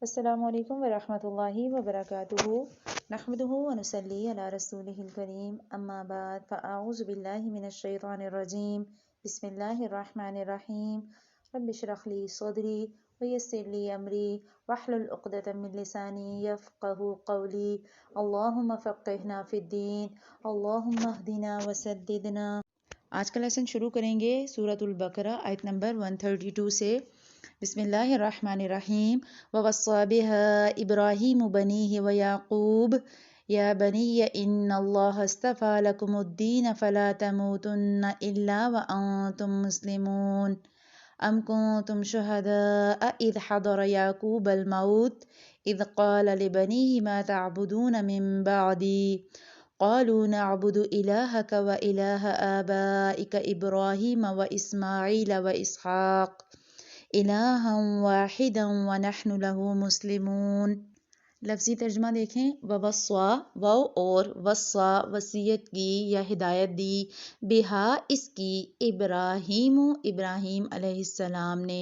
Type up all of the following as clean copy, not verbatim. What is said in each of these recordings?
السلام علیکم ورحمۃ اللہ وبرکاتہ نحمدہ ونصلی علی رسولہ الکریم اما بعد فاعوذ باللہ من الشیطان الرجیم بسم اللہ الرحمن الرحیم رب اشرح لی صدری ویسر لی امری واحلل عقدۃ من لسانی یفقہوا قولی اللہم فقہنا فی الدین اللہم اہدنا وسددنا۔ آج کا لیسن شروع کریں گے سورۃ البقرہ آیت نمبر 132 سے۔ بسم اللہ الرحمن الرحیم ووصى بها إبراهيم بنيه ويعقوب يا بني إن الله اصطفى لكم الدين فلا تموتن إلا وأنتم مسلمون أم كنتم شهداء إذ حضر يعقوب الموت إذ قال لبنيه ما تعبدون من بعدي قالوا نعبد إلهك وإله آبائك إبراهيم وإسماعيل وإسحاق الہا واحدا ونحن له مسلمون۔ لفظی ترجمہ دیکھیں، ووصا و اور وصا وصیت کی یا ہدایت دی، بہا اس کی، ابراہیم ابراہیم علیہ السلام نے،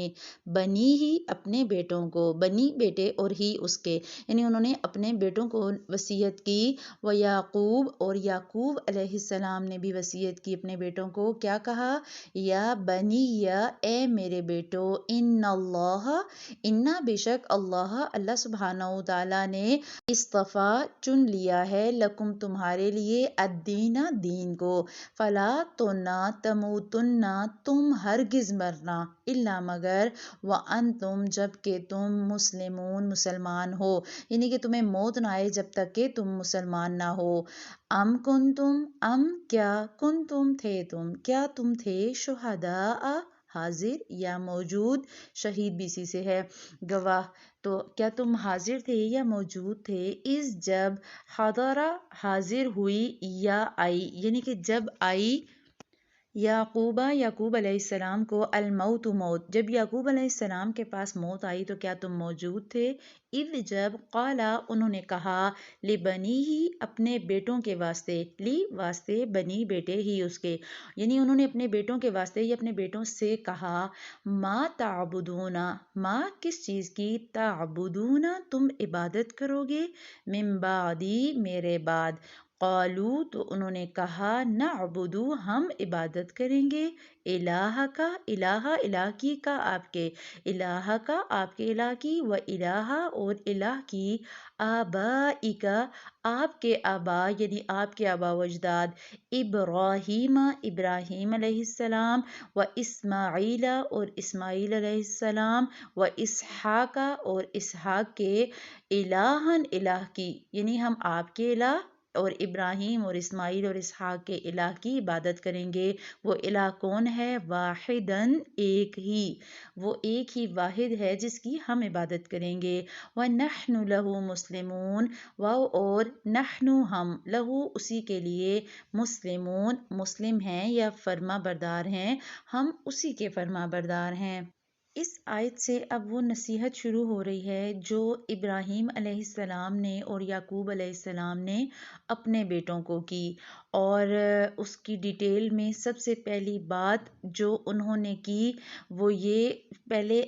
بنی ہی اپنے بیٹوں کو، بنی بیٹے اور ہی اس کے، یعنی انہوں نے اپنے بیٹوں کو وصیت کی، و یعقوب اور یعقوب علیہ السلام نے بھی وصیت کی اپنے بیٹوں کو، کیا کہا؟ یا بنی یا اے میرے بیٹو، ان اللہ انا بے شک اللہ سبحانہ و تعالیٰ نے اصطفیٰ چن لیا ہے، لکم تمہارے لیے، الدین دین کو، فلا تو نہ، تموتن تم ہرگز مرنا، الا مگر، وانتم جب کہ تم مسلمون مسلمان ہو، یعنی کہ تمہیں موت نہ آئے جب تک کہ تم مسلمان نہ ہو۔ ام کنتم، ام کیا، کنتم تھے تم، کیا تم تھے، شہداء حاضر یا موجود، شہید بھی اسی سے ہے، گواہ، تو کیا تم حاضر تھے یا موجود تھے، اس جب حضرہ حاضر ہوئی یا آئی، یعنی کہ جب آئی یعقوب علیہ السلام کو الموت موت، جب یعقوب علیہ السلام کے پاس موت آئی تو کیا تم موجود تھے، اذ جب، قالا انہوں نے کہا، لبنی ہی اپنے بیٹوں کے واسطے، لی واسطے، بنی بیٹے ہی اس کے، یعنی انہوں نے اپنے بیٹوں کے واسطے یا اپنے بیٹوں سے کہا، ما تعبدون، ما کس چیز کی، تعبدون تم عبادت کرو گے، من بعدی میرے بعد، قالو تو انہوں نے کہا، نعبدو ہم عبادت کریں گے، الہ کا، الہ کی کا آپ کے، الہ کا آپ کے الہ کی، و الہ اور الہ کی، آبائی کا آپ کے آبا یعنی آپ کے آبا و اجداد، ابراہیم ابراہیم علیہ السلام، و اسماعیل اور اسماعیل علیہ السلام، و اسحاق اور اسحاق کے، الہن الہ کی، یعنی ہم آپ کے الہ اور ابراہیم اور اسماعیل اور اسحاق کے الہ کی عبادت کریں گے۔ وہ الہ کون ہے؟ واحدن ایک ہی، وہ ایک ہی واحد ہے جس کی ہم عبادت کریں گے۔ وَنَحْنُ لَهُ مُسْلِمُونَ اور نحن ہم، لہو اسی کے لیے، مسلمون مسلم ہیں یا فرما بردار ہیں، ہم اسی کے فرما بردار ہیں۔ اس آیت سے اب وہ نصیحت شروع ہو رہی ہے جو ابراہیم علیہ السلام نے اور یعقوب علیہ السلام نے اپنے بیٹوں کو کی، اور اس کی ڈیٹیل میں سب سے پہلی بات جو انہوں نے کی وہ یہ پہلے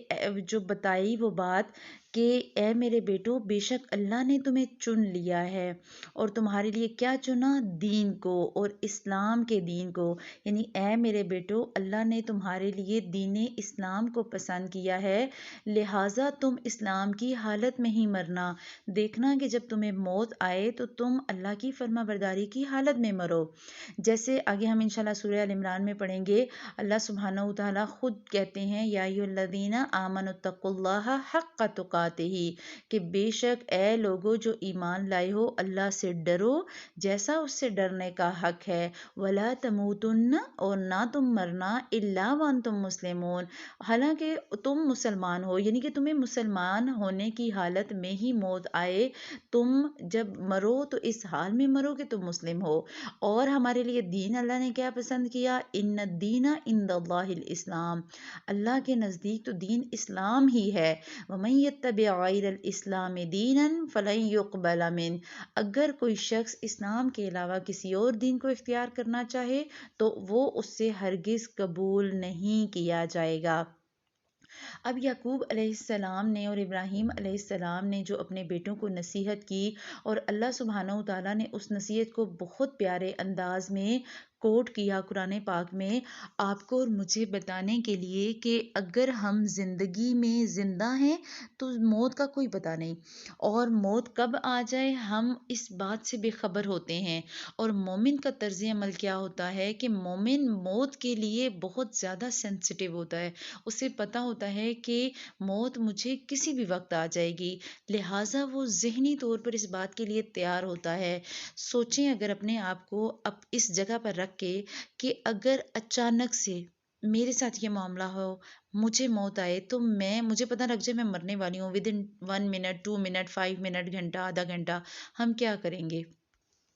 جو بتائی وہ بات کہ اے میرے بیٹو، بے شک اللہ نے تمہیں چن لیا ہے، اور تمہارے لیے کیا چنا؟ دین کو، اور اسلام کے دین کو، یعنی اے میرے بیٹو، اللہ نے تمہارے لیے دین اسلام کو پسند کیا ہے، لہٰذا تم اسلام کی حالت میں ہی مرنا، دیکھنا کہ جب تمہیں موت آئے تو تم اللہ کی فرما برداری کی حالت میں مرو، جیسے آگے ہم انشاءاللہ سورہ ال عمران میں پڑھیں گے، اللہ سبحانہ و تعالیٰ خود کہتے ہیں، یا ایھا الذین آمنوا اتقوا اللہ حق تقاتہ، کہ بے شک اے لوگو جو ایمان لائے ہو، اللہ سے ڈرو جیسا اس سے ڈرنے کا حق ہے، ولا تموتن اور نہ تم مرنا، الا وانتم مسلمون حالانکہ تم مسلمان ہو، یعنی کہ تمہیں مسلمان ہونے کی حالت میں ہی موت آئے، تم جب مرو تو اس حال میں مرو کہ تم مسلم ہو۔ اور ہمارے لیے دین اللہ نے کیا پسند کیا؟ ان الدین عند اللہ الاسلام، اللہ کے نزدیک تو دین اسلام ہی ہے، ومن یتبع غیر الاسلام دینا فلن یقبل منہ، اگر کوئی شخص اسلام کے علاوہ کسی اور دین کو اختیار کرنا چاہے تو وہ اس سے ہرگز قبول نہیں کیا جائے گا۔ اب یعقوب علیہ السلام نے اور ابراہیم علیہ السلام نے جو اپنے بیٹوں کو نصیحت کی، اور اللہ سبحانہ و تعالیٰ نے اس نصیحت کو بہت پیارے انداز میں کوٹ کیا قرآن پاک میں، آپ کو اور مجھے بتانے کے لیے کہ اگر ہم زندگی میں زندہ ہیں تو موت کا کوئی پتہ نہیں، اور موت کب آ جائے ہم اس بات سے بے خبر ہوتے ہیں۔ اور مومن کا طرز عمل کیا ہوتا ہے کہ مومن موت کے لیے بہت زیادہ سینسٹیو ہوتا ہے، اسے پتہ ہوتا ہے کہ موت مجھے کسی بھی وقت آ جائے گی، لہٰذا وہ ذہنی طور پر اس بات کے لیے تیار ہوتا ہے۔ سوچیں اگر اپنے آپ کو اب اس جگہ پر رکھ کے کہ اگر اچانک سے میرے ساتھ یہ معاملہ ہو، مجھے موت آئے تو مجھے پتہ لگ جائے میں مرنے والی ہوں with in 1 minute 2 minute 5 minute گھنٹہ آدھا گھنٹہ، ہم کیا کریں گے؟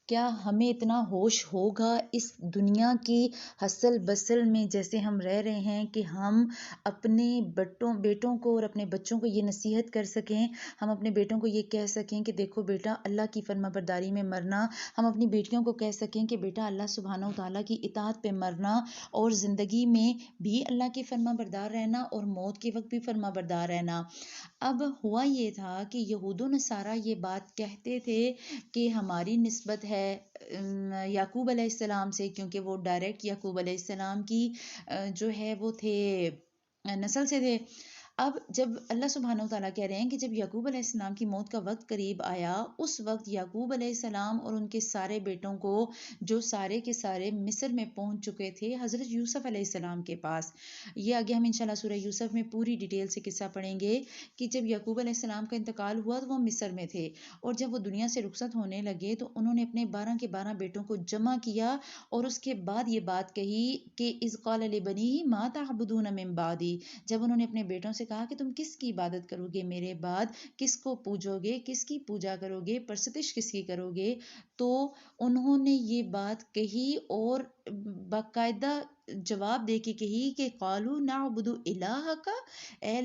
کیا ہمیں اتنا ہوش ہوگا اس دنیا کی ہسل بسل میں جیسے ہم رہ رہے ہیں کہ ہم اپنے بیٹوں کو اور اپنے بچوں کو یہ نصیحت کر سکیں، ہم اپنے بیٹوں کو یہ کہہ سکیں کہ دیکھو بیٹا اللہ کی فرما برداری میں مرنا، ہم اپنی بیٹیوں کو کہہ سکیں کہ بیٹا اللہ سبحانہ و تعالیٰ کی اطاعت پہ مرنا، اور زندگی میں بھی اللہ کی فرما بردار رہنا اور موت کے وقت بھی فرما بردار رہنا۔ اب ہوا یہ تھا کہ یہود و نصارہ یہ بات کہتے تھے کہ ہماری نسبت ہے یعقوب علیہ السلام سے، کیونکہ وہ ڈائریکٹ یعقوب علیہ السلام کی جو ہے وہ تھے نسل سے تھے۔ اب جب اللہ سبحانہ و تعالیٰ کہہ رہے ہیں کہ جب یعقوب علیہ السلام کی موت کا وقت قریب آیا، اس وقت یعقوب علیہ السلام اور ان کے سارے بیٹوں کو جو سارے کے سارے مصر میں پہنچ چکے تھے حضرت یوسف علیہ السلام کے پاس، یہ آگے ہم انشاءاللہ سورہ یوسف میں پوری ڈیٹیل سے قصہ پڑھیں گے کہ جب یعقوب علیہ السلام کا انتقال ہوا تو وہ مصر میں تھے، اور جب وہ دنیا سے رخصت ہونے لگے تو انہوں نے اپنے 12 کے 12 بیٹوں کو جمع کیا، اور اس کے بعد یہ بات کہی کہ اذ قال لبنیہ ما تعبدون من بعدی، جب انہوں نے اپنے بیٹوں سے کہا کہ تم کس کی عبادت کرو گے میرے بعد، کس کو پوجو گے، کس کی پوجا کرو گے، پرستش کس کی کرو گے، تو انہوں نے یہ بات کہی اور باقاعدہ جواب دے کے کہی کہ قالوا نعبد الہک، اے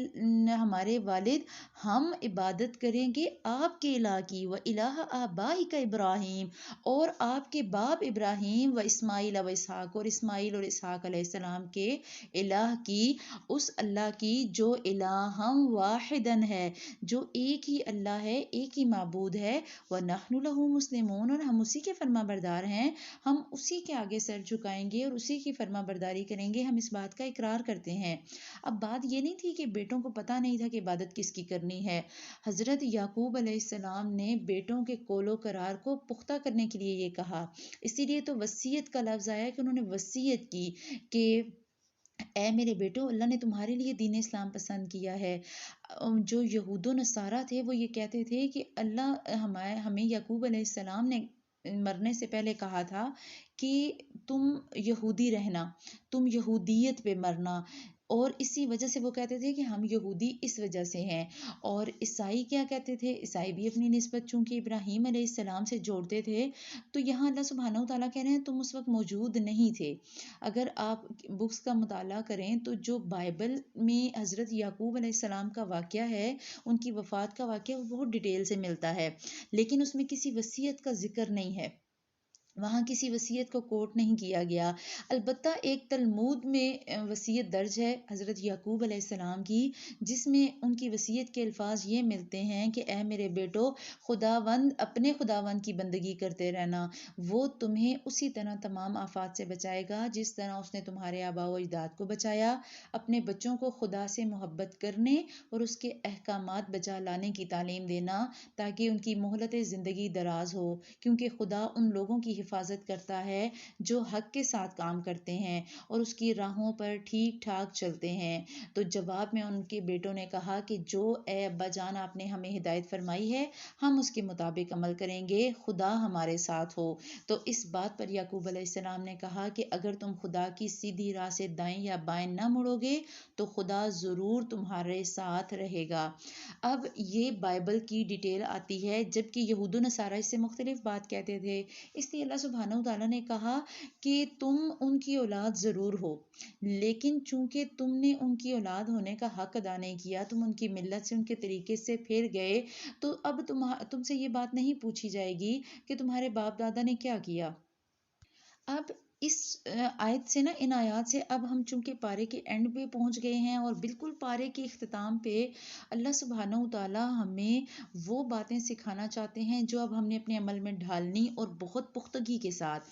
ہمارے والد ہم عبادت کریں گے آپ کے الہ کی، و الہ آبائک ابراہیم، اور آپ کے باپ ابراہیم، و اسماعیل و اسحاق، اور اسماعیل اور اسحاق علیہ السلام کے الہ کی، اس اللہ کی جو الہم واحدن ہے، جو ایک ہی اللہ ہے، ایک ہی معبود ہے، وَنَحْنُ لَهُ مُسْلِمُونَ، اور ہم اسی کے فرما بردار ہیں، ہم اسی کے آگے سر جھکائیں گے اور اسی کی فرما برداری کریں گے، ہم اس بات کا اقرار کرتے ہیں۔ اب بات یہ نہیں تھی کہ بیٹوں کو پتہ نہیں تھا کہ عبادت کس کی کرنی ہے، حضرت یعقوب علیہ السلام نے بیٹوں کے قول و قرار کو پختہ کرنے کے لیے یہ کہا، اسی لیے تو وصیت کا لفظ آیا کہ انہوں نے وصیت کی کہ اے میرے بیٹو اللہ نے تمہارے لیے دین اسلام پسند کیا ہے۔ جو یہود و نصارہ تھے وہ یہ کہتے تھے کہ اللہ ہمیں یعقوب علیہ السلام نے مرنے سے پہلے کہا تھا کہ تم یہودی رہنا، تم یہودیت پہ مرنا، اور اسی وجہ سے وہ کہتے تھے کہ ہم یہودی اس وجہ سے ہیں۔ اور عیسائی کیا کہتے تھے، عیسائی بھی اپنی نسبت چونکہ ابراہیم علیہ السلام سے جوڑتے تھے، تو یہاں اللہ سبحانہ و تعالیٰ کہہ رہے ہیں تم اس وقت موجود نہیں تھے۔ اگر آپ بکس کا مطالعہ کریں تو جو بائبل میں حضرت یعقوب علیہ السلام کا واقعہ ہے، ان کی وفات کا واقعہ، وہ بہت ڈیٹیل سے ملتا ہے، لیکن اس میں کسی وصیت کا ذکر نہیں ہے، وہاں کسی وصیت کو کوٹ نہیں کیا گیا۔ البتہ ایک تلمود میں وصیت درج ہے حضرت یعقوب علیہ السلام کی، جس میں ان کی وصیت کے الفاظ یہ ملتے ہیں کہ اے میرے بیٹو، خداوند اپنے خداوند کی بندگی کرتے رہنا، وہ تمہیں اسی طرح تمام آفات سے بچائے گا جس طرح اس نے تمہارے آباء و اجداد کو بچایا۔ اپنے بچوں کو خدا سے محبت کرنے اور اس کے احکامات بجا لانے کی تعلیم دینا تاکہ ان کی مہلت زندگی دراز ہو، کیونکہ خدا ان لوگوں کی حفاظت کرتا ہے جو حق کے ساتھ کام کرتے ہیں اور اس کی راہوں پر ٹھیک ٹھاک چلتے ہیں۔ تو جواب میں ان کے بیٹوں نے کہا کہ جو اے ابا جان آپ نے ہمیں ہدایت فرمائی ہے ہم اس کے مطابق عمل کریں گے، خدا ہمارے ساتھ ہو۔ تو اس بات پر یعقوب علیہ السلام نے کہا کہ اگر تم خدا کی سیدھی راہ سے دائیں یا بائیں نہ مڑو گے تو خدا ضرور تمہارے ساتھ رہے گا۔ اب یہ بائبل کی ڈیٹیل آتی ہے، جبکہ یہود و نصارہ اس سے مختلف بات کہتے تھے، اس لیے اللہ سبحانہ و تعالیٰ نے کہا کہ تم ان کی اولاد ضرور ہو، لیکن چونکہ تم نے ان کی اولاد ہونے کا حق ادا نہیں کیا، تم ان کی ملت سے ان کے طریقے سے پھر گئے، تو اب تم سے یہ بات نہیں پوچھی جائے گی کہ تمہارے باپ دادا نے کیا کیا۔ اب اس آیت سے نا، ان آیات سے اب ہم چونکہ پارے کے اینڈ پہ پہنچ گئے ہیں اور بالکل پارے کے اختتام پہ اللہ سبحانہ و تعالی ہمیں وہ باتیں سکھانا چاہتے ہیں جو اب ہم نے اپنے عمل میں ڈھالنی اور بہت پختگی کے ساتھ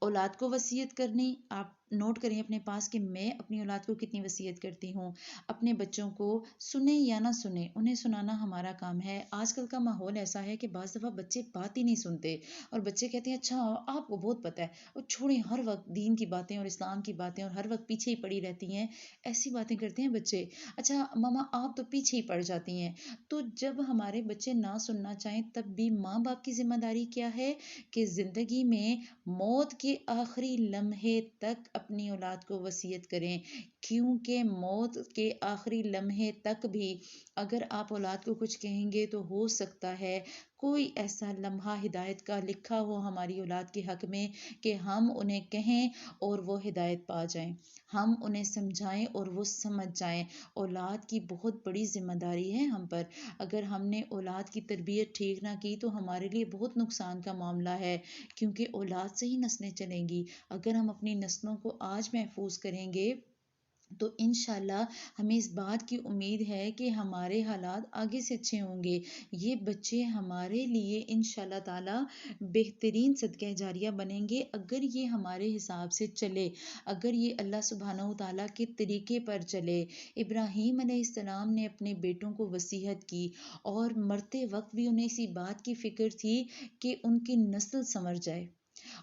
اولاد کو وصیت کرنی۔ آپ نوٹ کریں اپنے پاس کہ میں اپنی اولاد کو کتنی وصیت کرتی ہوں۔ اپنے بچوں کو سنیں یا نہ سنیں، انہیں سنانا ہمارا کام ہے۔ آج کل کا ماحول ایسا ہے کہ بعض دفعہ بچے بات ہی نہیں سنتے اور بچے کہتے ہیں اچھا آپ کو بہت پتہ ہے، اور چھوڑیں، ہر وقت دین کی باتیں اور اسلام کی باتیں اور ہر وقت پیچھے ہی پڑی رہتی ہیں، ایسی باتیں کرتے ہیں بچے۔ اچھا ماما آپ تو پیچھے ہی پڑ جاتی ہیں۔ تو جب ہمارے بچے نہ سننا چاہیں تب بھی ماں باپ کی ذمہ داری کیا ہے کہ زندگی میں موت کے آخری لمحے تک اپنی اولاد کو وصیت کریں، کیونکہ موت کے آخری لمحے تک بھی اگر آپ اولاد کو کچھ کہیں گے تو ہو سکتا ہے کوئی ایسا لمحہ ہدایت کا لکھا ہو ہماری اولاد کے حق میں کہ ہم انہیں کہیں اور وہ ہدایت پا جائیں، ہم انہیں سمجھائیں اور وہ سمجھ جائیں۔ اولاد کی بہت بڑی ذمہ داری ہے ہم پر۔ اگر ہم نے اولاد کی تربیت ٹھیک نہ کی تو ہمارے لیے بہت نقصان کا معاملہ ہے، کیونکہ اولاد سے ہی نسلیں چلیں گی۔ اگر ہم اپنی نسلوں کو آج محفوظ کریں گے تو انشاءاللہ ہمیں اس بات کی امید ہے کہ ہمارے حالات آگے سے اچھے ہوں گے۔ یہ بچے ہمارے لیے انشاءاللہ تعالی بہترین صدقہ جاریہ بنیں گے اگر یہ ہمارے حساب سے چلے، اگر یہ اللہ سبحانہ و تعالیٰ کے طریقے پر چلے۔ ابراہیم علیہ السلام نے اپنے بیٹوں کو وصیت کی اور مرتے وقت بھی انہیں اسی بات کی فکر تھی کہ ان کی نسل سنور جائے،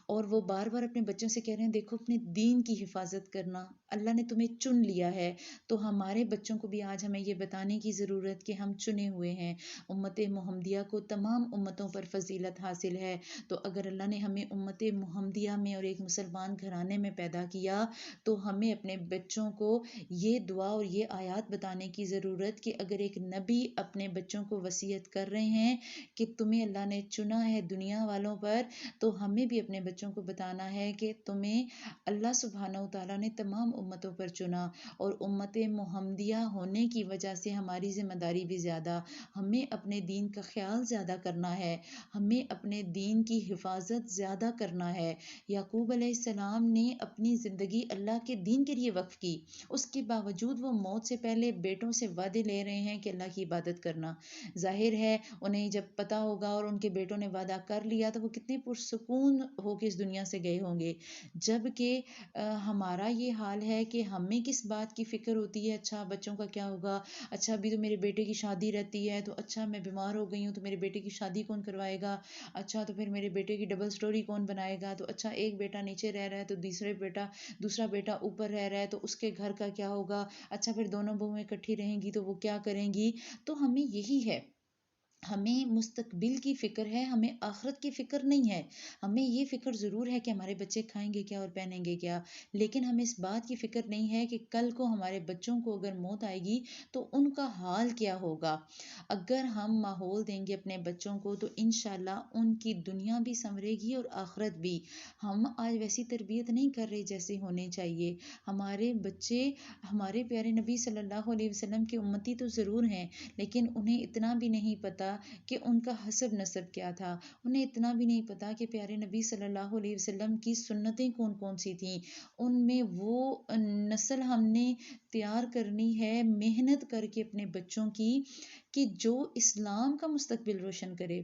اور وہ بار بار اپنے بچوں سے کہہ رہے ہیں دیکھو اپنے دین کی حفاظت کرنا، اللہ نے تمہیں چن لیا ہے۔ تو ہمارے بچوں کو بھی آج ہمیں یہ بتانے کی ضرورت کہ ہم چنے ہوئے ہیں، امت محمدیہ کو تمام امتوں پر فضیلت حاصل ہے۔ تو اگر اللہ نے ہمیں امت محمدیہ میں اور ایک مسلمان گھرانے میں پیدا کیا تو ہمیں اپنے بچوں کو یہ دعا اور یہ آیات بتانے کی ضرورت کہ اگر ایک نبی اپنے بچوں کو وصیت کر رہے ہیں کہ تمہیں اللہ نے چنا ہے دنیا والوں پر، تو ہمیں بھی اپنے بچوں کو بتانا ہے کہ تمہیں اللہ سبحانہ و تعالیٰ نے تمام امتوں پر چنا، اور امت محمدیہ ہونے کی وجہ سے ہماری ذمہ داری بھی زیادہ، ہمیں اپنے دین کا خیال زیادہ کرنا ہے، ہمیں اپنے دین کی حفاظت زیادہ کرنا ہے۔ یعقوب علیہ السلام نے اپنی زندگی اللہ کے دین کے لیے وقف کی، اس کے باوجود وہ موت سے پہلے بیٹوں سے وعدے لے رہے ہیں کہ اللہ کی عبادت کرنا۔ ظاہر ہے انہیں جب پتہ ہوگا اور ان کے بیٹوں نے وعدہ کر لیا تو وہ کتنے پرسکون ہو کے اس دنیا سے گئے ہوں گے، جبکہ ہمارا یہ حال ہے کہ ہمیں کس بات کی فکر ہوتی ہے، اچھا بچوں کا کیا ہوگا، اچھا ابھی تو میرے بیٹے کی شادی رہتی ہے، تو اچھا میں بیمار ہو گئی ہوں تو میرے بیٹے کی شادی کون کروائے گا، اچھا تو پھر میرے بیٹے کی ڈبل سٹوری کون بنائے گا، تو اچھا ایک بیٹا نیچے رہ رہا ہے تو دوسرا بیٹا اوپر رہ رہا ہے تو اس کے گھر کا کیا ہوگا، اچھا پھر دونوں بہویں اکٹھی رہیں گی تو وہ کیا کریں گی۔ تو ہمیں یہی ہے، ہمیں مستقبل کی فکر ہے، ہمیں آخرت کی فکر نہیں ہے۔ ہمیں یہ فکر ضرور ہے کہ ہمارے بچے کھائیں گے کیا اور پہنیں گے کیا، لیکن ہمیں اس بات کی فکر نہیں ہے کہ کل کو ہمارے بچوں کو اگر موت آئے گی تو ان کا حال کیا ہوگا۔ اگر ہم ماحول دیں گے اپنے بچوں کو تو انشاءاللہ ان کی دنیا بھی سنورے گی اور آخرت بھی۔ ہم آج ویسی تربیت نہیں کر رہے جیسے ہونے چاہیے۔ ہمارے بچے ہمارے پیارے نبی صلی اللہ علیہ وسلم کی امتی تو ضرور ہیں، لیکن انہیں اتنا بھی نہیں پتا کہ ان کا حسب نسب کیا تھا، انہیں اتنا بھی نہیں پتا کہ پیارے نبی صلی اللہ علیہ وسلم کی سنتیں کون کون سی تھیں۔ ان میں وہ نسل ہم نے تیار کرنی ہے محنت کر کے اپنے بچوں کی، کہ جو اسلام کا مستقبل روشن کرے۔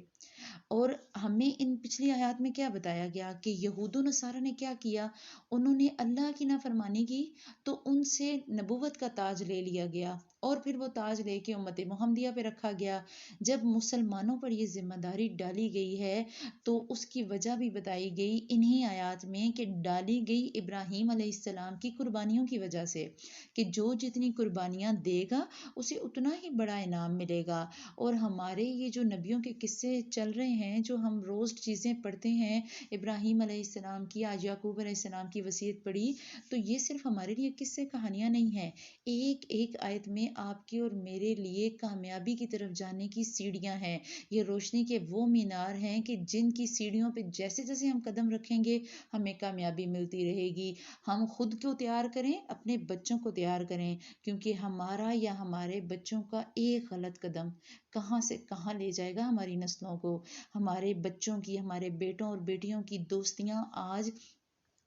اور ہمیں ان پچھلی آیات میں کیا بتایا گیا کہ یہود و نصارہ نے کیا کیا، انہوں نے اللہ کی نافرمانی کی تو ان سے نبوت کا تاج لے لیا گیا، اور پھر وہ تاج لے کے امت محمدیہ پہ رکھا گیا۔ جب مسلمانوں پر یہ ذمہ داری ڈالی گئی ہے تو اس کی وجہ بھی بتائی گئی انہی آیات میں کہ ڈالی گئی ابراہیم علیہ السلام کی قربانیوں کی وجہ سے، کہ جو جتنی قربانیاں دے گا اسے اتنا ہی بڑا انعام ملے گا۔ اور ہمارے یہ جو نبیوں کے قصے چل رہے ہیں، جو ہم روز چیزیں پڑھتے ہیں، ابراہیم علیہ السلام کی، آج یعقوب علیہ السلام کی وصیت پڑھی، تو یہ صرف ہمارے لیے قصے کہانیاں نہیں ہیں، ایک ایک آیت میں آپ کے اور میرے لیے کامیابی کی طرف جانے کی سیڑھیاں ہیں۔ یہ روشنی کے وہ مینار ہیں کہ جن کی سیڑھیوں پہ جیسے جیسے ہم قدم رکھیں گے ہمیں کامیابی ملتی رہے گی۔ ہم خود کو تیار کریں، اپنے بچوں کو تیار کریں، کیونکہ ہمارا یا ہمارے بچوں کا ایک غلط قدم کہاں سے کہاں لے جائے گا ہماری نسلوں کو۔ ہمارے بچوں کی، ہمارے بیٹوں اور بیٹیوں کی دوستیاں آج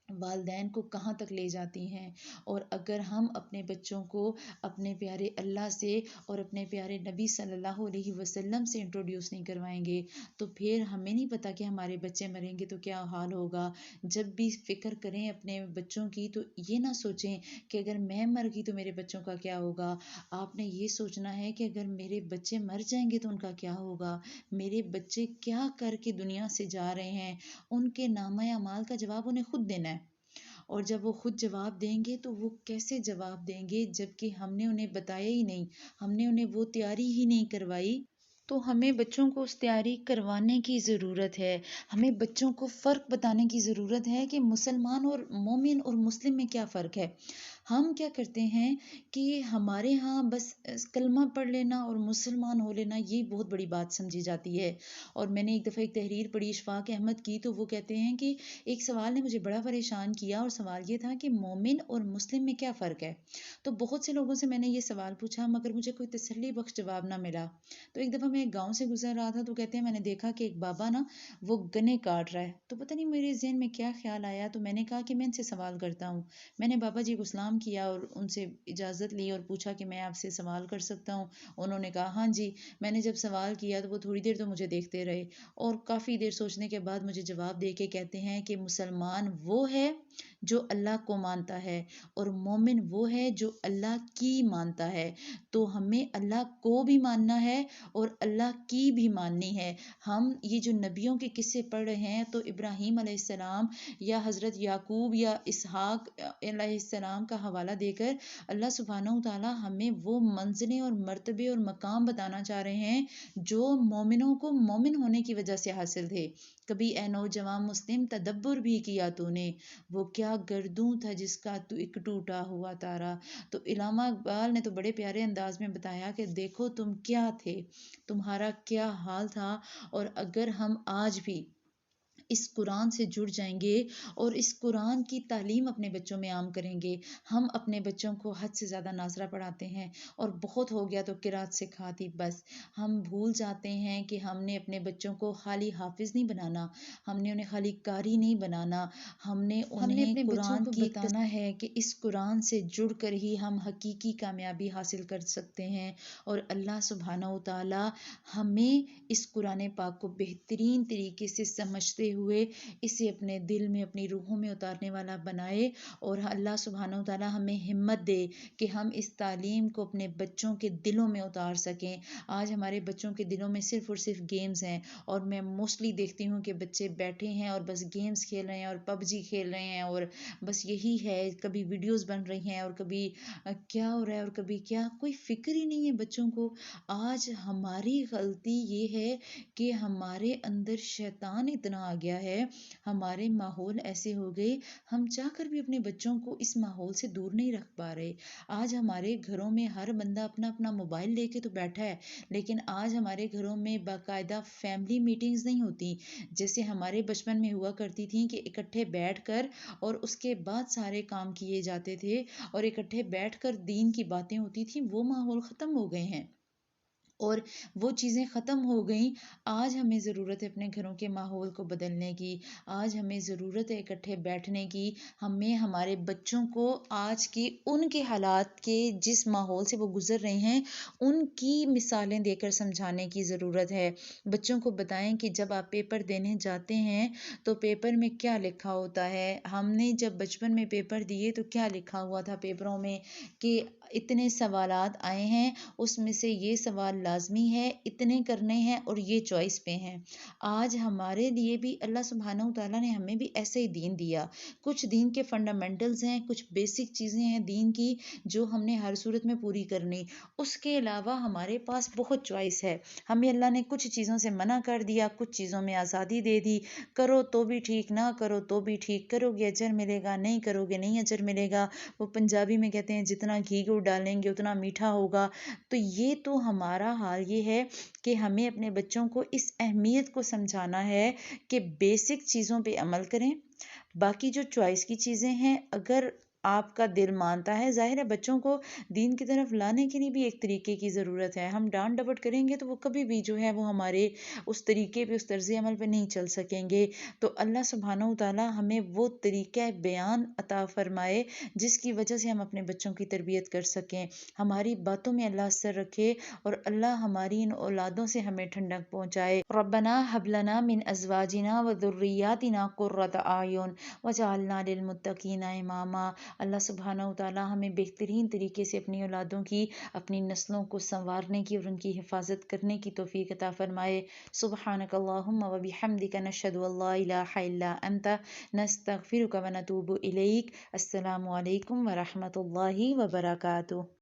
والدین کو کہاں تک لے جاتی ہیں۔ اور اگر ہم اپنے بچوں کو اپنے پیارے اللہ سے اور اپنے پیارے نبی صلی اللہ علیہ وسلم سے انٹروڈیوس نہیں کروائیں گے تو پھر ہمیں نہیں پتہ کہ ہمارے بچے مریں گے تو کیا حال ہوگا۔ جب بھی فکر کریں اپنے بچوں کی تو یہ نہ سوچیں کہ اگر میں مر گئی تو میرے بچوں کا کیا ہوگا۔ آپ نے یہ سوچنا ہے کہ اگر میرے بچے مر جائیں گے تو ان کا کیا ہوگا، میرے بچے کیا کر کے دنیا سے جا رہے ہیں، ان کے نامہ اعمال کا جواب انہیں خود دینا ہے۔ اور جب وہ خود جواب دیں گے تو وہ کیسے جواب دیں گے جب کہ ہم نے انہیں بتایا ہی نہیں، ہم نے انہیں وہ تیاری ہی نہیں کروائی۔ تو ہمیں بچوں کو اس تیاری کروانے کی ضرورت ہے، ہمیں بچوں کو فرق بتانے کی ضرورت ہے کہ مسلمان اور مومن اور مسلم میں کیا فرق ہے۔ ہم کیا کرتے ہیں کہ ہمارے ہاں بس کلمہ پڑھ لینا اور مسلمان ہو لینا یہ بہت بڑی بات سمجھی جاتی ہے۔ اور میں نے ایک دفعہ ایک تحریر پڑھی اشفاق احمد کی، تو وہ کہتے ہیں کہ ایک سوال نے مجھے بڑا پریشان کیا، اور سوال یہ تھا کہ مومن اور مسلم میں کیا فرق ہے۔ تو بہت سے لوگوں سے میں نے یہ سوال پوچھا مگر مجھے کوئی تسلی بخش جواب نہ ملا۔ تو ایک دفعہ میں ایک گاؤں سے گزر رہا تھا تو کہتے ہیں میں نے دیکھا کہ ایک بابا نا وہ گنے کاٹ رہا ہے، تو پتہ نہیں میرے ذہن میں کیا خیال آیا، تو میں نے کہا کہ میں ان سے سوال کرتا ہوں۔ میں نے بابا جی کو سلام کیا اور ان سے اجازت لی اور پوچھا کہ میں آپ سے سوال کر سکتا ہوں۔ انہوں نے کہا ہاں جی۔ میں نے جب سوال کیا تو وہ تھوڑی دیر تو مجھے دیکھتے رہے اور کافی دیر سوچنے کے بعد مجھے جواب دے کے کہتے ہیں کہ مسلمان وہ ہے جو اللہ کو مانتا ہے اور مومن وہ ہے جو اللہ کی مانتا ہے۔ تو ہمیں اللہ کو بھی ماننا ہے اور اللہ کی بھی ماننی ہے۔ ہم یہ جو نبیوں کے قصے پڑھ رہے ہیں تو ابراہیم علیہ السلام یا حضرت یعقوب یا اسحاق علیہ السلام کا حوالہ دے کر اللہ سبحانہ و تعالی ہمیں وہ منزلیں اور مرتبے اور مقام بتانا چاہ رہے ہیں جو مومنوں کو مومن ہونے کی وجہ سے حاصل تھے۔ کبھی اے نوجوان مسلم تدبر بھی کیا تو نے، وہ کیا گردوں تھا جس کا تو ایک ٹوٹا ہوا تارا۔ تو علامہ اقبال نے تو بڑے پیارے انداز میں بتایا کہ دیکھو تم کیا تھے، تمہارا کیا حال تھا، اور اگر ہم آج بھی اس قرآن سے جڑ جائیں گے اور اس قرآن کی تعلیم اپنے بچوں میں عام کریں گے۔ ہم اپنے بچوں کو حد سے زیادہ ناظرہ پڑھاتے ہیں اور بہت ہو گیا تو قرات سکھا دی بس۔ ہم بھول جاتے ہیں کہ ہم نے اپنے بچوں کو خالی حافظ نہیں بنانا، ہم نے انہیں خالی قاری نہیں بنانا، ہم نے انہیں اپنے بچوں قرآن کو کی بتانا ہے کہ اس قرآن سے جڑ کر ہی ہم حقیقی کامیابی حاصل کر سکتے ہیں۔ اور اللہ سبحانہ و تعالی ہمیں اس قرآن پاک کو بہترین طریقے سے سمجھتے ہوئے اسے اپنے دل میں اپنی روحوں میں اتارنے والا بنائے، اور اللہ سبحانہ و تعالی ہمیں ہمت دے کہ ہم اس تعلیم کو اپنے بچوں کے دلوں میں اتار سکیں۔ آج ہمارے بچوں کے دلوں میں صرف اور صرف گیمز ہیں، اور میں موسٹلی دیکھتی ہوں کہ بچے بیٹھے ہیں اور بس گیمز کھیل رہے ہیں اور پب جی کھیل رہے ہیں، اور بس یہی ہے، کبھی ویڈیوز بن رہی ہیں اور کبھی کیا ہو رہا ہے اور کبھی کیا، کوئی فکر ہی نہیں ہے بچوں کو۔ آج ہماری غلطی یہ ہے کہ ہمارے اندر شیطان اتنا آ گیا ہے، ہمارے ماحول ایسے ہو گئے، ہم چاہ کر بھی اپنے بچوں کو اس ماحول سے دور نہیں رکھ پا رہے۔ آج ہمارے گھروں میں ہر بندہ اپنا اپنا موبائل لے کے تو بیٹھا ہے، لیکن آج ہمارے گھروں میں باقاعدہ فیملی میٹنگز نہیں ہوتی جیسے ہمارے بچپن میں ہوا کرتی تھیں کہ اکٹھے بیٹھ کر اور اس کے بعد سارے کام کیے جاتے تھے اور اکٹھے بیٹھ کر دین کی باتیں ہوتی تھیں۔ وہ ماحول ختم ہو گئے ہیں اور وہ چیزیں ختم ہو گئیں۔ آج ہمیں ضرورت ہے اپنے گھروں کے ماحول کو بدلنے کی، آج ہمیں ضرورت ہے اکٹھے بیٹھنے کی، ہمیں ہمارے بچوں کو آج کی ان کے حالات کے جس ماحول سے وہ گزر رہے ہیں ان کی مثالیں دے کر سمجھانے کی ضرورت ہے۔ بچوں کو بتائیں کہ جب آپ پیپر دینے جاتے ہیں تو پیپر میں کیا لکھا ہوتا ہے۔ ہم نے جب بچپن میں پیپر دیے تو کیا لکھا ہوا تھا پیپروں میں کہ اتنے سوالات آئے ہیں، اس میں سے یہ سوال لازمی ہے، اتنے کرنے ہیں اور یہ چوائس پہ ہیں۔ آج ہمارے لیے بھی اللہ سبحانہ و تعالیٰ نے ہمیں بھی ایسے ہی دین دیا، کچھ دین کے فنڈامنٹلز ہیں، کچھ بیسک چیزیں ہیں دین کی جو ہم نے ہر صورت میں پوری کرنی۔ اس کے علاوہ ہمارے پاس بہت چوائس ہے، ہمیں اللہ نے کچھ چیزوں سے منع کر دیا، کچھ چیزوں میں آزادی دے دی، کرو تو بھی ٹھیک، نہ کرو تو بھی ٹھیک، کرو گے اجر ملے گا، نہیں کرو گے نہیں اجر ملے گا۔ وہ پنجابی میں کہتے ہیں جتنا گھی گڑ ڈالیں گے اتنا میٹھا ہوگا۔ تو یہ تو ہمارا حال یہ ہے کہ ہمیں اپنے بچوں کو اس اہمیت کو سمجھانا ہے کہ بیسک چیزوں پہ عمل کریں، باقی جو چوائس کی چیزیں ہیں اگر آپ کا دل مانتا ہے۔ ظاہر ہے بچوں کو دین کی طرف لانے کے لیے بھی ایک طریقے کی ضرورت ہے، ہم ڈانٹ ڈپٹ کریں گے تو وہ کبھی بھی جو ہے وہ ہمارے اس طریقے پہ، اس طرز عمل پہ نہیں چل سکیں گے۔ تو اللہ سبحانہ و تعالی ہمیں وہ طریقہ بیان عطا فرمائے جس کی وجہ سے ہم اپنے بچوں کی تربیت کر سکیں، ہماری باتوں میں اللہ اثر رکھے اور اللہ ہماری ان اولادوں سے ہمیں ٹھنڈک پہنچائے۔ ربنا هب لنا من ازواجنا وذریاتنا قرۃ اعین وجعلنا للمتقین اماما۔ اللہ سبحانہ و تعالی ہمیں بہترین طریقے سے اپنی اولادوں کی، اپنی نسلوں کو سنوارنے کی اور ان کی حفاظت کرنے کی توفیق عطا فرمائے۔ سبحانک اللہم و بحمدک نشہد ان لا الہ الا انت نستغفرک و نتوب الیک۔ السلام علیکم ورحمۃ اللہ وبرکاتہ۔